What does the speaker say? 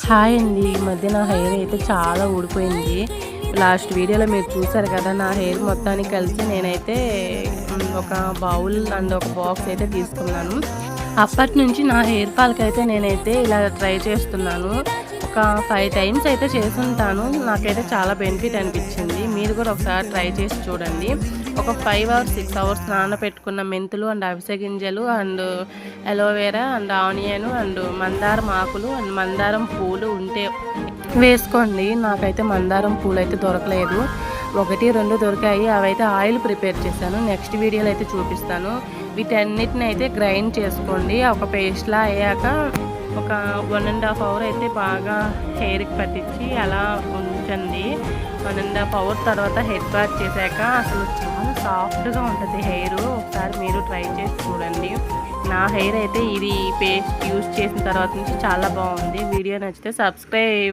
Hi అండి. ఈ మధ్య నా హెయిర్ అయితే చాలా ఊడిపోయింది. లాస్ట్ వీడియోలో మీరు చూసారు కదా, నా హెయిర్ మొత్తానికి కలిసి నేనైతే ఒక బౌల్ అండ్ ఒక బాక్స్ అయితే తీసుకున్నాను. అప్పటి నుంచి నా హెయిర్ ఫాల్కైతే నేనైతే ఇలా ట్రై చేస్తున్నాను. ఒక 5 టైమ్స్ అయితే చేసుంటాను. నాకైతే చాలా బెనిఫిట్ అనిపించింది. మీరు కూడా ఒకసారి ట్రై చేసి చూడండి. ఒక 5 అవర్స్ 6 అవర్స్ నానబెట్టుకున్న మెంతులు అండ్ అవిసె గింజలు and aloe vera and onion and మందారం ఆకులు అండ్ మందారం పూలు ఉంటే వేసుకోండి. నాకైతే మందారం పూలు అయితే దొరకలేదు. 1, 2 దొరికాయి. అవైతే ఆయిల్ ప్రిపేర్ చేశాను. నెక్స్ట్ వీడియోలో అయితే చూపిస్తాను. వీటన్నిటిని అయితే గ్రైండ్ చేసుకోండి. ఒక పేస్ట్లా అయ్యాక ఒక 1.5 అవర్ అయితే బాగా హెయిర్కి పట్టించి అలా ఉంచండి. 1.5 అవర్ తర్వాత హెడ్ బాత్ చేశాక అసలు చాలా సాఫ్ట్గా ఉంటుంది హెయిర్. ఒకసారి మీరు ట్రై చేసి చూడండి. నా హెయిర్ అయితే ఇది పేస్ట్ యూజ్ చేసిన తర్వాత నుంచి చాలా బాగుంది. వీడియో నచ్చితే సబ్స్క్రైబ్